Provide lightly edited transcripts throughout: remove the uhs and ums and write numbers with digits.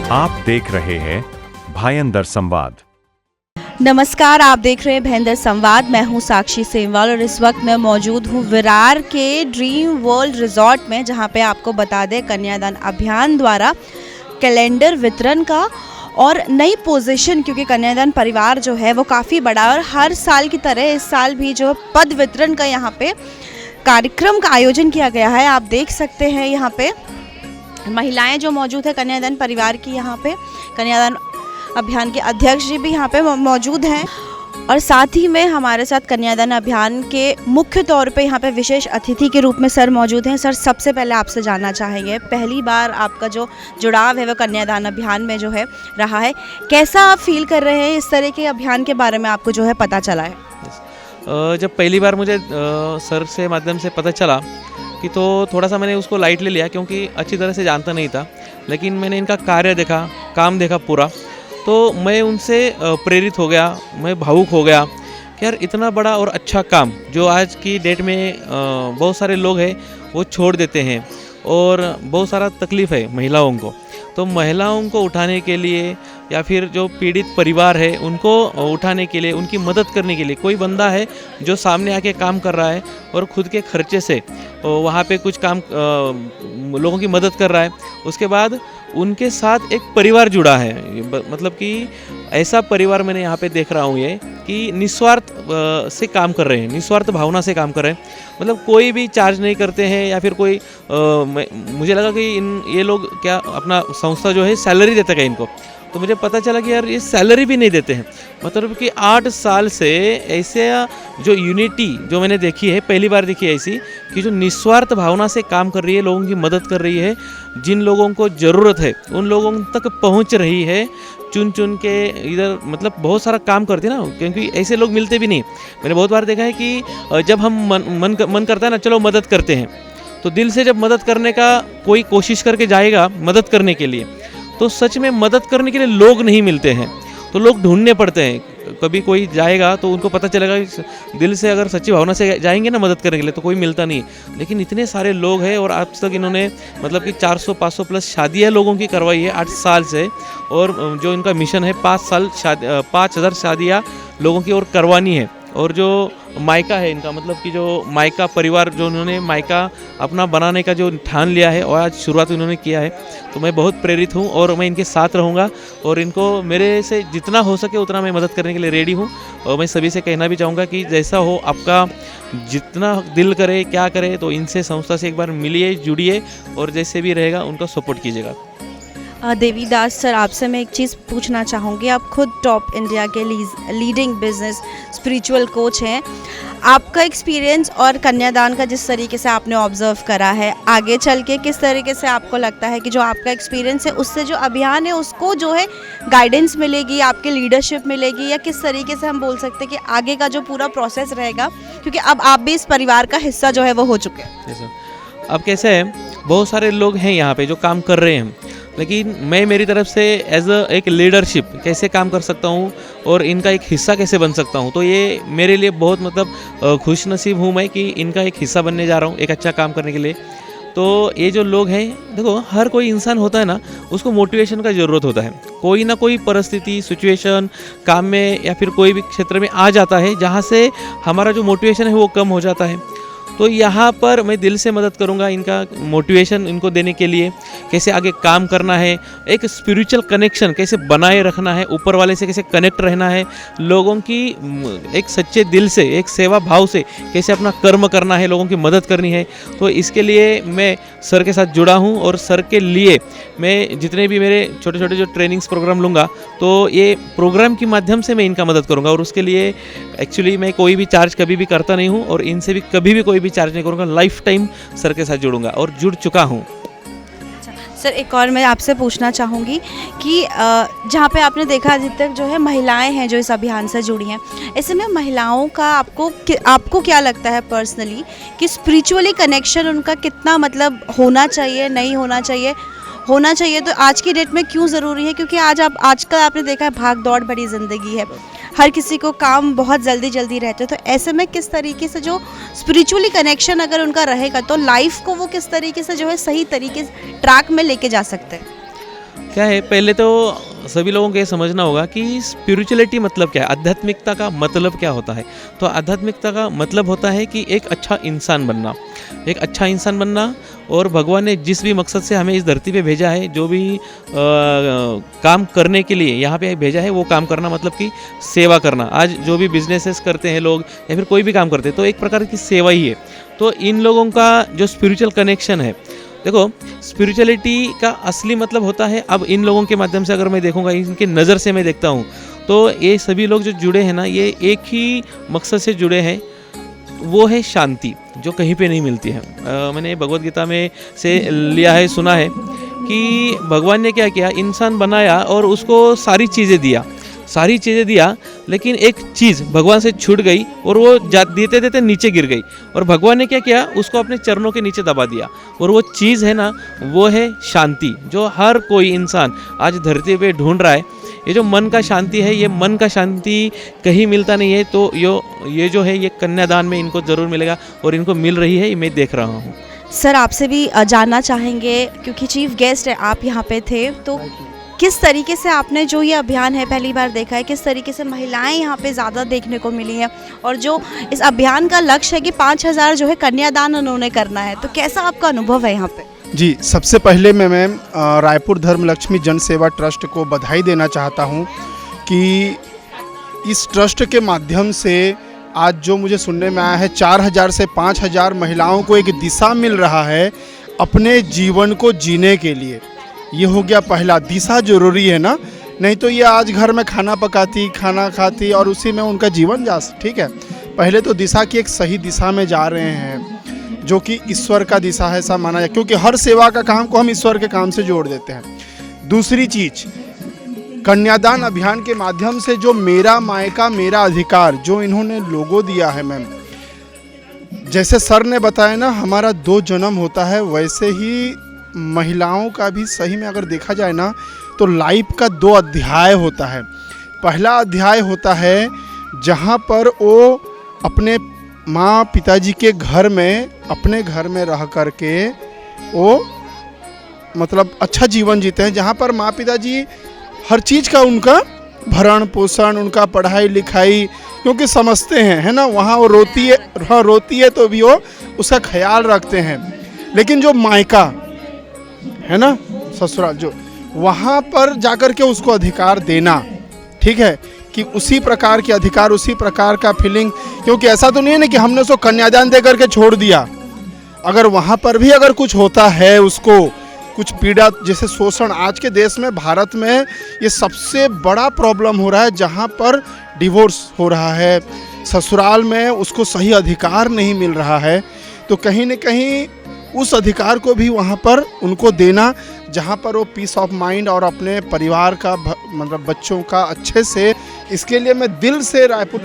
आप देख रहे हैं भायंदर संवाद। नमस्कार, आप देख रहे हैं भायंदर संवाद। मैं हूं साक्षी सेमवाल और इस वक्त मैं मौजूद हूं विरार के ड्रीम वर्ल्ड रिजॉर्ट में, जहां पे आपको बता दें कन्यादान अभियान द्वारा कैलेंडर वितरण का और नई पोजीशन, क्योंकि कन्यादान परिवार जो है वो काफ़ी बड़ा है और हर साल की तरह इस साल भी जो पद वितरण का यहाँ पे कार्यक्रम का आयोजन किया गया है। आप देख सकते हैं यहाँ पे महिलाएं जो मौजूद है कन्यादान परिवार की, यहाँ पे कन्यादान अभियान के अध्यक्ष जी भी यहाँ पे मौजूद हैं और साथ ही में हमारे साथ कन्यादान अभियान के मुख्य तौर पे यहाँ पे विशेष अतिथि के रूप में सर मौजूद हैं। सर, सबसे पहले आपसे जानना चाहेंगे, पहली बार आपका जो जुड़ाव है वो कन्यादान अभियान में जो है रहा है, कैसा आप फील कर रहे हैं? इस तरह के अभियान के बारे में आपको जो है पता चला है? जब पहली बार मुझे सर से माध्यम से पता चला कि तो थोड़ा सा मैंने उसको लाइटली लिया, क्योंकि अच्छी तरह से जानता नहीं था, लेकिन मैंने इनका कार्य देखा, काम देखा पूरा, तो मैं उनसे प्रेरित हो गया, मैं भावुक हो गया कि यार इतना बड़ा और अच्छा काम जो आज की डेट में बहुत सारे लोग हैं वो छोड़ देते हैं और बहुत सारा तकलीफ़ है महिलाओं को, तो महिलाओं को उठाने के लिए या फिर जो पीड़ित परिवार है उनको उठाने के लिए, उनकी मदद करने के लिए कोई बंदा है जो सामने आके काम कर रहा है और ख़ुद के खर्चे से वहाँ पे कुछ काम लोगों की मदद कर रहा है। उसके बाद उनके साथ एक परिवार जुड़ा है, मतलब कि ऐसा परिवार मैंने यहाँ पे देख रहा हूँ ये कि निस्वार्थ से काम कर रहे हैं, निस्वार्थ भावना से काम कर रहे हैं, मतलब कोई भी चार्ज नहीं करते हैं या फिर कोई मुझे लगा कि ये लोग क्या अपना संस्था जो है सैलरी देता है इनको, तो मुझे पता चला कि यार ये सैलरी भी नहीं देते हैं। मतलब कि 8 साल से ऐसे जो यूनिटी जो मैंने देखी है, पहली बार देखी है ऐसी कि जो निस्वार्थ भावना से काम कर रही है, लोगों की मदद कर रही है, जिन लोगों को ज़रूरत है उन लोगों तक पहुंच रही है, चुन चुन के इधर मतलब बहुत सारा काम करती है ना, क्योंकि ऐसे लोग मिलते भी नहीं। मैंने बहुत बार देखा है कि जब हम मन करता है ना, चलो मदद करते हैं, तो दिल से जब मदद करने का कोई कोशिश करके जाएगा मदद करने के लिए, तो सच में मदद करने के लिए लोग नहीं मिलते हैं, तो लोग ढूंढने पड़ते हैं। कभी कोई जाएगा तो उनको पता चलेगा कि दिल से अगर सच्ची भावना से जाएंगे ना मदद करने के लिए तो कोई मिलता नहीं, लेकिन इतने सारे लोग हैं और आज तक इन्होंने मतलब कि 400-500 प्लस शादियाँ लोगों की करवाई है 8 साल से, और जो इनका मिशन है 5,000 शादियाँ लोगों की और करवानी है। और जो मायका है इनका, मतलब कि जो मायका परिवार जो उन्होंने मायका अपना बनाने का जो ठान लिया है और आज शुरुआत उन्होंने किया है, तो मैं बहुत प्रेरित हूँ और मैं इनके साथ रहूँगा और इनको मेरे से जितना हो सके उतना मैं मदद करने के लिए रेडी हूँ। और मैं सभी से कहना भी चाहूँगा कि जैसा हो आपका, जितना दिल करे क्या करे, तो इनसे संस्था से एक बार मिलिए, जुड़िए और जैसे भी रहेगा उनको सपोर्ट कीजिएगा। देवीदास सर, आपसे मैं एक चीज़ पूछना चाहूँगी, आप खुद टॉप इंडिया के लीडिंग बिजनेस स्पिरिचुअल कोच हैं, आपका एक्सपीरियंस और कन्यादान का जिस तरीके से आपने ऑब्जर्व करा है, आगे चल के किस तरीके से आपको लगता है कि जो आपका एक्सपीरियंस है उससे जो अभियान है उसको जो है गाइडेंस मिलेगी, आपकी लीडरशिप मिलेगी, या किस तरीके से हम बोल सकते हैं कि आगे का जो पूरा प्रोसेस रहेगा, क्योंकि अब आप भी इस परिवार का हिस्सा जो है वो हो चुके हैं? अब कैसे है, बहुत सारे लोग हैं यहाँ पे जो काम कर रहे हैं, लेकिन मैं मेरी तरफ से एज एक लीडरशिप कैसे काम कर सकता हूँ और इनका एक हिस्सा कैसे बन सकता हूँ, तो ये मेरे लिए बहुत मतलब खुश नसीब हूँ मैं कि इनका एक हिस्सा बनने जा रहा हूँ एक अच्छा काम करने के लिए। तो ये जो लोग हैं, देखो हर कोई इंसान होता है ना, उसको मोटिवेशन का ज़रूरत होता है, कोई ना कोई परिस्थिति सिचुएशन काम में या फिर कोई भी क्षेत्र में आ जाता है जहाँ से हमारा जो मोटिवेशन है वो कम हो जाता है। तो यहाँ पर मैं दिल से मदद करूँगा इनका मोटिवेशन इनको देने के लिए, कैसे आगे काम करना है, एक स्पिरिचुअल कनेक्शन कैसे बनाए रखना है, ऊपर वाले से कैसे कनेक्ट रहना है, लोगों की एक सच्चे दिल से, एक सेवा भाव से कैसे अपना कर्म करना है, लोगों की मदद करनी है। तो इसके लिए मैं सर के साथ जुड़ा हूँ और सर के लिए मैं जितने भी मेरे छोटे छोटे जो ट्रेनिंग्स प्रोग्राम लूँगा, तो ये प्रोग्राम के माध्यम से मैं इनका मदद करूँगा और उसके लिए एक्चुअली मैं कोई भी चार्ज कभी भी करता नहीं हूँ और इनसे भी कभी भी कोई भी चार्ज नहीं करूँगा, लाइफ टाइम सर के साथ जुड़ूंगा और जुड़ चुका हूँ। सर, एक और मैं आपसे पूछना चाहूँगी कि जहाँ पे आपने देखा अभी तक जो है महिलाएं हैं जो इस अभियान से जुड़ी हैं, ऐसे में महिलाओं का आपको क्या लगता है पर्सनली कि स्पिरिचुअली कनेक्शन उनका कितना मतलब होना चाहिए, नहीं होना चाहिए, होना चाहिए तो आज की डेट में क्यों ज़रूरी है? क्योंकि आजकल आपने देखा है भाग दौड़ भरी ज़िंदगी है, हर किसी को काम बहुत जल्दी जल्दी रहते हैं, तो ऐसे में किस तरीके से जो स्पिरिचुअली कनेक्शन अगर उनका रहेगा तो लाइफ को वो किस तरीके से जो है सही तरीके ट्रैक में लेके जा सकते हैं? क्या है, पहले तो सभी लोगों को ये समझना होगा कि स्पिरिचुअलिटी मतलब क्या है, आध्यात्मिकता का मतलब क्या होता है। तो आध्यात्मिकता का मतलब होता है कि एक अच्छा इंसान बनना, एक अच्छा इंसान बनना, और भगवान ने जिस भी मकसद से हमें इस धरती पे भेजा है, जो भी काम करने के लिए यहाँ पे भेजा है, वो काम करना, मतलब कि सेवा करना। आज जो भी बिजनेसेस करते हैं लोग या फिर कोई भी काम करते हैं, तो एक प्रकार की सेवा ही है। तो इन लोगों का जो स्पिरिचुअल कनेक्शन है, देखो स्पिरिचुअलिटी का असली मतलब होता है, अब इन लोगों के माध्यम से अगर मैं देखूंगा, इनके नज़र से मैं देखता हूँ, तो ये सभी लोग जो जुड़े हैं ना, ये एक ही मकसद से जुड़े हैं, वो है शांति, जो कहीं पे नहीं मिलती है। मैंने भगवत गीता में से लिया है, सुना है कि भगवान ने क्या किया, इंसान बनाया और उसको सारी चीज़ें दिया, लेकिन एक चीज़ भगवान से छूट गई और वो देते देते नीचे गिर गई, और भगवान ने क्या किया, उसको अपने चरणों के नीचे दबा दिया। और वो चीज़ है ना, वो है शांति, जो हर कोई इंसान आज धरती पे ढूंढ रहा है। ये जो मन का शांति है, ये मन का शांति कहीं मिलता नहीं है, तो ये जो है, ये कन्यादान में इनको ज़रूर मिलेगा, और इनको मिल रही है, मैं देख रहा हूँ। सर आपसे भी जानना चाहेंगे, क्योंकि चीफ गेस्ट है, आप यहाँ पे थे, तो किस तरीके से आपने जो ये अभियान है पहली बार देखा है, किस तरीके से महिलाएं यहाँ पे ज़्यादा देखने को मिली हैं, और जो इस अभियान का लक्ष्य है कि 5000 जो है कन्यादान उन्होंने करना है, तो कैसा आपका अनुभव है यहाँ पे? जी, सबसे पहले मैं मैम रायपुर धर्मलक्ष्मी जन सेवा ट्रस्ट को बधाई देना चाहता हूँ कि इस ट्रस्ट के माध्यम से आज जो मुझे सुनने में आया है, 4000 से 5000 महिलाओं को एक दिशा मिल रहा है अपने जीवन को जीने के लिए। ये हो गया पहला, दिशा जरूरी है ना, नहीं तो ये आज घर में खाना पकाती, खाना खाती और उसी में उनका जीवन जा, ठीक है। पहले तो दिशा की एक सही दिशा में जा रहे हैं, जो कि ईश्वर का दिशा है, ऐसा माना जाए, क्योंकि हर सेवा का काम को हम ईश्वर के काम से जोड़ देते हैं। दूसरी चीज, कन्यादान अभियान के माध्यम से जो मेरा मायका मेरा अधिकार जो इन्होंने लोगो दिया है मैम, जैसे सर ने बताया ना, हमारा 2 जन्म होता है, वैसे ही महिलाओं का भी सही में अगर देखा जाए ना, तो लाइफ का 2 अध्याय होता है। पहला अध्याय होता है जहाँ पर वो अपने माँ पिताजी के घर में, अपने घर में रह करके वो मतलब अच्छा जीवन जीते हैं, जहाँ पर माँ पिताजी हर चीज़ का उनका भरण पोषण, उनका पढ़ाई लिखाई, क्योंकि समझते हैं, है ना, वहाँ वो रोती है तो भी वो उसका ख्याल रखते हैं। लेकिन जो मायका है ना, ससुराल, जो वहाँ पर जाकर के उसको अधिकार देना, ठीक है, कि उसी प्रकार के अधिकार, उसी प्रकार का फीलिंग, क्योंकि ऐसा तो नहीं है ना कि हमने उसको कन्यादान दे करके छोड़ दिया। अगर वहाँ पर भी अगर कुछ होता है, उसको कुछ पीड़ा, जैसे शोषण, आज के देश में, भारत में ये सबसे बड़ा प्रॉब्लम हो रहा है, जहाँ पर डिवोर्स हो रहा है, ससुराल में उसको सही अधिकार नहीं मिल रहा है। तो कहीं न कहीं उस अधिकार को भी वहाँ पर उनको देना, जहाँ पर वो पीस ऑफ माइंड और अपने परिवार का, मतलब बच्चों का अच्छे से, इसके लिए मैं दिल से रायपुर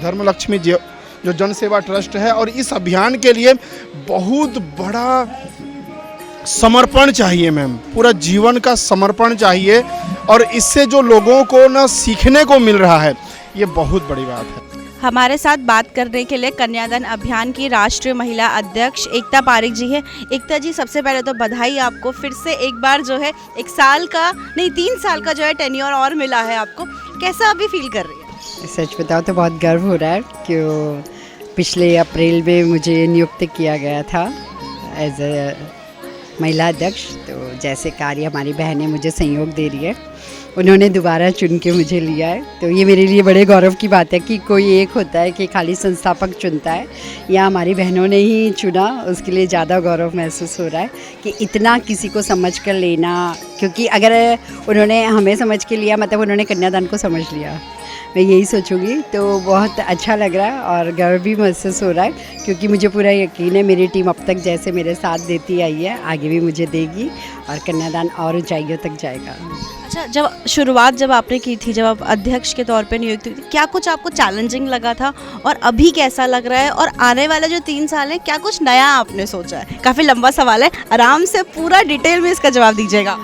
धर्मलक्ष्मी जो जन सेवा ट्रस्ट है, और इस अभियान के लिए बहुत बड़ा समर्पण चाहिए मैम, पूरा जीवन का समर्पण चाहिए, और इससे जो लोगों को ना सीखने को मिल रहा है, ये बहुत बड़ी बात है। हमारे साथ बात करने के लिए कन्यादान अभियान की राष्ट्रीय महिला अध्यक्ष एकता पारिक जी है। एकता जी, सबसे पहले तो बधाई आपको, फिर से एक बार जो है 1 साल का नहीं 3 साल का जो है टेन्योर और मिला है आपको, कैसा अभी फील कर रही है? सच बताओ तो बहुत गर्व हो रहा है, क्यों पिछले अप्रैल में मुझे नियुक्त किया गया था एज ए महिला अध्यक्ष। तो जैसे कार्य हमारी बहनें मुझे सहयोग दे रही है, उन्होंने दोबारा चुन के मुझे लिया है, तो ये मेरे लिए बड़े गौरव की बात है कि कोई एक होता है कि खाली संस्थापक चुनता है, या हमारी बहनों ने ही चुना, उसके लिए ज़्यादा गौरव महसूस हो रहा है कि इतना किसी को समझ कर लेना, क्योंकि अगर उन्होंने हमें समझ के लिया, मतलब उन्होंने कन्यादान को समझ लिया, मैं यही सोचूंगी। तो बहुत अच्छा लग रहा है और गर्व भी महसूस हो रहा है, क्योंकि मुझे पूरा यकीन है मेरी टीम अब तक जैसे मेरे साथ देती आई है, आगे भी मुझे देगी, और कन्यादान और ऊंचाइयों तक जाएगा। अच्छा, जब आपने की थी, जब आप अध्यक्ष के तौर पे नियुक्त हुई थी, क्या कुछ आपको चैलेंजिंग लगा था, और अभी कैसा लग रहा है, और आने वाले जो 3 साल है, क्या कुछ नया आपने सोचा है? काफ़ी लंबा सवाल है, आराम से पूरा डिटेल में इसका जवाब दीजिएगा।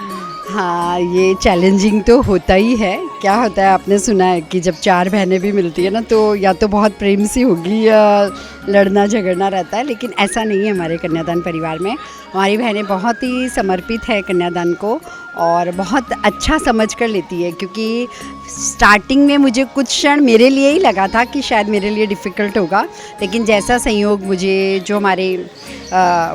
हाँ, ये चैलेंजिंग तो होता ही है। क्या होता है, आपने सुना है कि जब 4 बहनें भी मिलती है ना, तो या तो बहुत प्रेम सी होगी, या लड़ना झगड़ना रहता है, लेकिन ऐसा नहीं है हमारे कन्यादान परिवार में। हमारी बहनें बहुत ही समर्पित है कन्यादान को और बहुत अच्छा समझ कर लेती है, क्योंकि स्टार्टिंग में मुझे कुछ क्षण मेरे लिए ही लगा था कि शायद मेरे लिए डिफ़िकल्ट होगा, लेकिन जैसा संयोग मुझे जो हमारे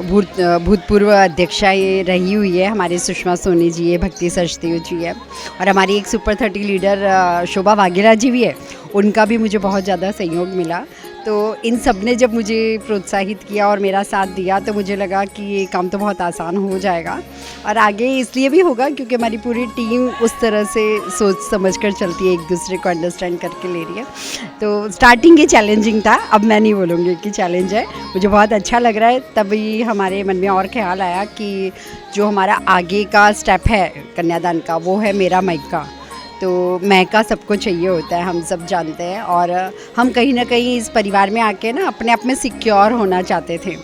भूतपूर्व अध्यक्षा ये रही हुई है, हमारे सुषमा सोनी जी है, भक्ति सचदेव जी है, और हमारी एक सुपर 30 लीडर शोभा वाघेला जी भी है, उनका भी मुझे बहुत ज़्यादा सहयोग मिला। तो इन सब ने जब मुझे प्रोत्साहित किया और मेरा साथ दिया, तो मुझे लगा कि ये काम तो बहुत आसान हो जाएगा, और आगे इसलिए भी होगा क्योंकि हमारी पूरी टीम उस तरह से सोच समझ कर चलती है, एक दूसरे को अंडरस्टैंड करके ले रही है। तो स्टार्टिंग ये चैलेंजिंग था, अब मैं नहीं बोलूँगी कि चैलेंज है, मुझे बहुत अच्छा लग रहा है। तभी हमारे मन में और ख्याल आया कि जो हमारा आगे का स्टेप है कन्यादान का, वो है मेरा मायका। तो मायका सबको चाहिए होता है, हम सब जानते हैं, और हम कहीं ना कहीं इस परिवार में आके ना अपने आप में सिक्योर होना चाहते थे।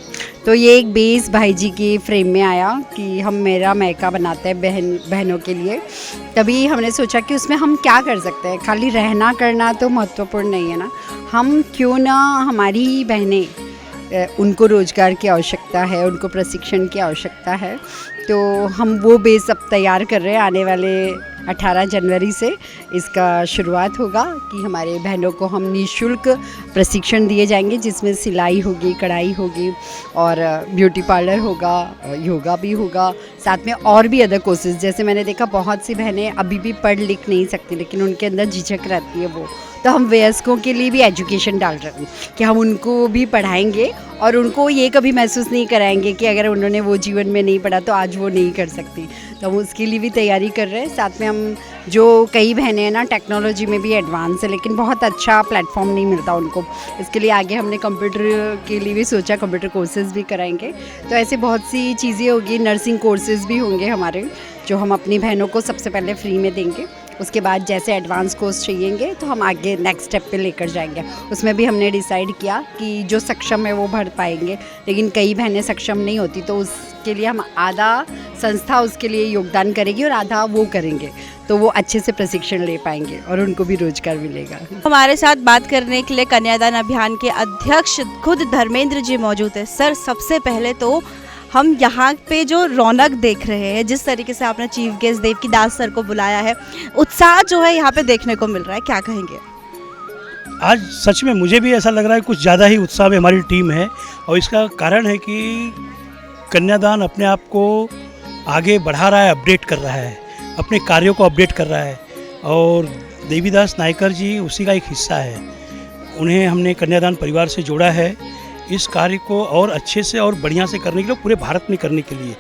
तो ये एक बेस भाई जी की फ्रेम में आया कि हम मेरा मायका बनाते हैं बहनों के लिए। तभी हमने सोचा कि उसमें हम क्या कर सकते हैं, खाली रहना करना तो महत्वपूर्ण नहीं है ना, हम क्यों ना हमारी ही बहनें, उनको रोज़गार की आवश्यकता है, उनको प्रशिक्षण की आवश्यकता है, तो हम वो बेस अब तैयार कर रहे हैं। आने वाले 18 जनवरी से इसका शुरुआत होगा कि हमारे बहनों को हम निःशुल्क प्रशिक्षण दिए जाएंगे, जिसमें सिलाई होगी, कढ़ाई होगी और ब्यूटी पार्लर होगा, योगा भी होगा, साथ में और भी अदर कोर्सेज। जैसे मैंने देखा बहुत सी बहनें अभी भी पढ़ लिख नहीं सकती, लेकिन उनके अंदर झिझक रहती है वो, तो हम वयस्कों के लिए भी एजुकेशन डाल रहे हैं कि हम उनको भी पढ़ाएंगे और उनको ये कभी महसूस नहीं कराएंगे कि अगर उन्होंने वो जीवन में नहीं पढ़ा तो आज वो नहीं कर सकती। तो हम उसके लिए भी तैयारी कर रहे हैं। साथ में हम जो कई बहनें हैं ना टेक्नोलॉजी में भी एडवांस है, लेकिन बहुत अच्छा प्लेटफॉर्म नहीं मिलता उनको, इसके लिए आगे हमने कंप्यूटर के लिए भी सोचा, कंप्यूटर कोर्सेज़ भी कराएंगे। तो ऐसे बहुत सी चीज़ें होगी, नर्सिंग कोर्सेज़ भी होंगे हमारे, जो हम अपनी बहनों को सबसे पहले फ्री में देंगे। उसके बाद जैसे एडवांस कोर्स चाहिएंगे तो हम आगे नेक्स्ट स्टेप पे लेकर जाएंगे। उसमें भी हमने डिसाइड किया कि जो सक्षम है वो भर पाएंगे, लेकिन कई बहनें सक्षम नहीं होती, तो उसके लिए हम आधा संस्था उसके लिए योगदान करेगी और आधा वो करेंगे, तो वो अच्छे से प्रशिक्षण ले पाएंगे और उनको भी रोजगार मिलेगा। हमारे साथ बात करने के लिए कन्यादान अभियान के अध्यक्ष खुद धर्मेंद्र जी मौजूद है। सर, सबसे पहले तो हम यहाँ पे जो रौनक देख रहे हैं, जिस तरीके से आपने चीफ गेस्ट देवकी दास सर को बुलाया है, उत्साह जो है यहाँ पे देखने को मिल रहा है, क्या कहेंगे? आज सच में मुझे भी ऐसा लग रहा है कुछ ज़्यादा ही उत्साह में हमारी टीम है, और इसका कारण है कि कन्यादान अपने आप को आगे बढ़ा रहा है, अपडेट कर रहा है, अपने कार्यों को अपडेट कर रहा है, और देवीदास नायकर जी उसी का एक हिस्सा है। उन्हें हमने कन्यादान परिवार से जोड़ा है इस कार्य को और अच्छे से और बढ़िया से करने के लिए, पूरे भारत में करने के लिए।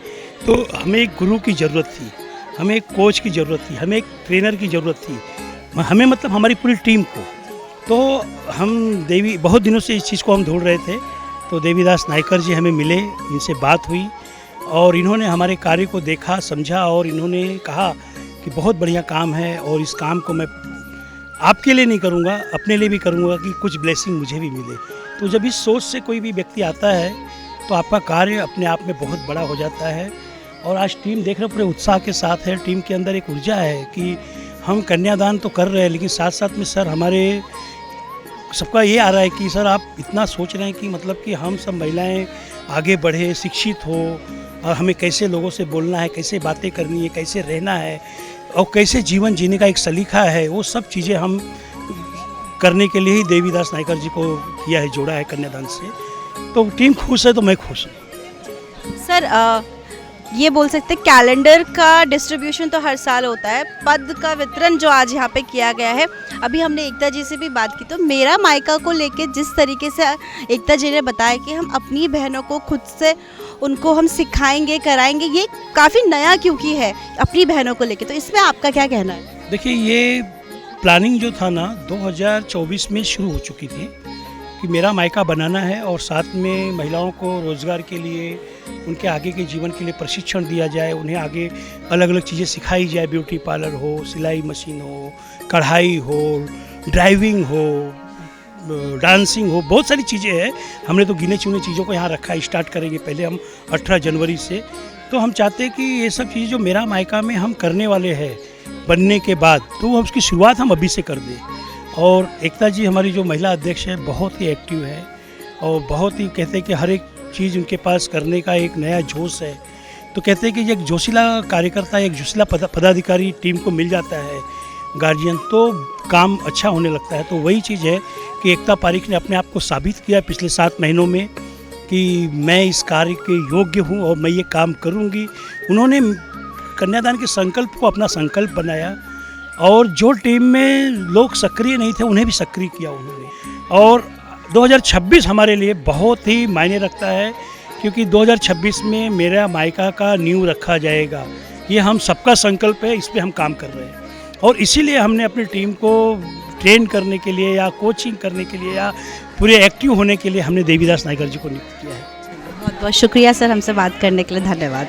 तो हमें एक गुरु की ज़रूरत थी, हमें एक कोच की ज़रूरत थी, हमें एक ट्रेनर की ज़रूरत थी, हमें मतलब हमारी पूरी टीम को। तो हम बहुत दिनों से इस चीज़ को हम ढूंढ रहे थे, तो देवीदास नायकर जी हमें मिले, इनसे बात हुई और इन्होंने हमारे कार्य को देखा, समझा, और इन्होंने कहा कि बहुत बढ़िया काम है और इस काम को मैं आपके लिए नहीं करूँगा, अपने लिए भी करूँगा कि कुछ ब्लेसिंग मुझे भी मिले। तो जब इस सोच से कोई भी व्यक्ति आता है तो आपका कार्य अपने आप में बहुत बड़ा हो जाता है। और आज टीम देख रहे पूरे उत्साह के साथ है, टीम के अंदर एक ऊर्जा है कि हम कन्यादान तो कर रहे हैं, लेकिन साथ साथ में सर हमारे सबका ये आ रहा है कि सर आप इतना सोच रहे हैं कि मतलब कि हम सब महिलाएं आगे बढ़े, शिक्षित हो, और हमें कैसे लोगों से बोलना है, कैसे बातें करनी है, कैसे रहना है और कैसे जीवन जीने का एक सलीका है, वो सब चीज़ें हम करने के लिए ही देवीदास नायकर जी को किया है, जोड़ा है कन्यादान से। तो टीम खुश है तो मैं खुश हूँ। सर, ये बोल सकते हैं कैलेंडर का डिस्ट्रीब्यूशन तो हर साल होता है, पद का वितरण जो आज यहाँ पे किया गया है, अभी हमने एकता जी से भी बात की, तो मेरा मायका को लेके जिस तरीके से एकता जी ने बताया कि हम अपनी बहनों को खुद से उनको हम सिखाएंगे, कराएंगे, ये काफ़ी नया क्योंकि है अपनी बहनों को लेके, तो इसमें आपका क्या कहना है? देखिए, ये प्लानिंग जो था ना 2024 में शुरू हो चुकी थी कि मेरा मायका बनाना है और साथ में महिलाओं को रोज़गार के लिए, उनके आगे के जीवन के लिए प्रशिक्षण दिया जाए, उन्हें आगे अलग अलग चीज़ें सिखाई जाए, ब्यूटी पार्लर हो, सिलाई मशीन हो, कढ़ाई हो, ड्राइविंग हो, डांसिंग हो, बहुत सारी चीज़ें हैं। हमने तो गिने चुने चीज़ों को यहाँ रखा है। स्टार्ट करेंगे पहले हम 18 जनवरी से। तो हम चाहते हैं कि ये सब चीज़ें जो मेरा मायका में हम करने वाले हैं बनने के बाद, तो उसकी शुरुआत हम अभी से कर दें। और एकता जी हमारी जो महिला अध्यक्ष है बहुत ही एक्टिव है और बहुत ही कहते हैं कि हर एक चीज़ उनके पास करने का एक नया जोश है। तो कहते हैं कि एक जोशीला कार्यकर्ता, एक जोशीला पदाधिकारी टीम को मिल जाता है गार्जियन, तो काम अच्छा होने लगता है। तो वही चीज़ है कि एकता पारीख ने अपने आप को साबित किया पिछले 7 महीनों में कि मैं इस कार्य के योग्य हूँ और मैं ये काम करूँगी। उन्होंने कन्यादान के संकल्प को अपना संकल्प बनाया और जो टीम में लोग सक्रिय नहीं थे उन्हें भी सक्रिय किया उन्होंने। और 2026 हमारे लिए बहुत ही मायने रखता है, क्योंकि 2026 में मेरा मायका का नींव रखा जाएगा। ये हम सबका संकल्प है, इस पे हम काम कर रहे हैं और इसीलिए हमने अपनी टीम को ट्रेन करने के लिए या कोचिंग करने के लिए या पूरे एक्टिव होने के लिए हमने देवीदास नायकर जी को नियुक्त किया है। बहुत बहुत शुक्रिया सर, हमसे बात करने के लिए धन्यवाद।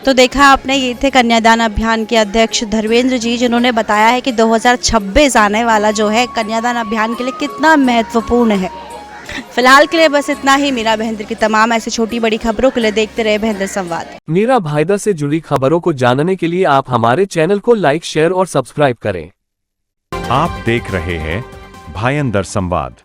तो देखा आपने, ये थे कन्यादान अभियान के अध्यक्ष धर्मेंद्र जी, जिन्होंने बताया है कि 2026 आने वाला जो है कन्यादान अभियान के लिए कितना महत्वपूर्ण है। फिलहाल के लिए बस इतना ही। मीरा भाईंदर की तमाम ऐसी छोटी बड़ी खबरों के लिए देखते रहे भाईंदर संवाद। मीरा भाईंदर से जुड़ी खबरों को जानने के लिए आप हमारे चैनल को लाइक, शेयर और सब्सक्राइब करें। आप देख रहे हैं भाईंदर संवाद।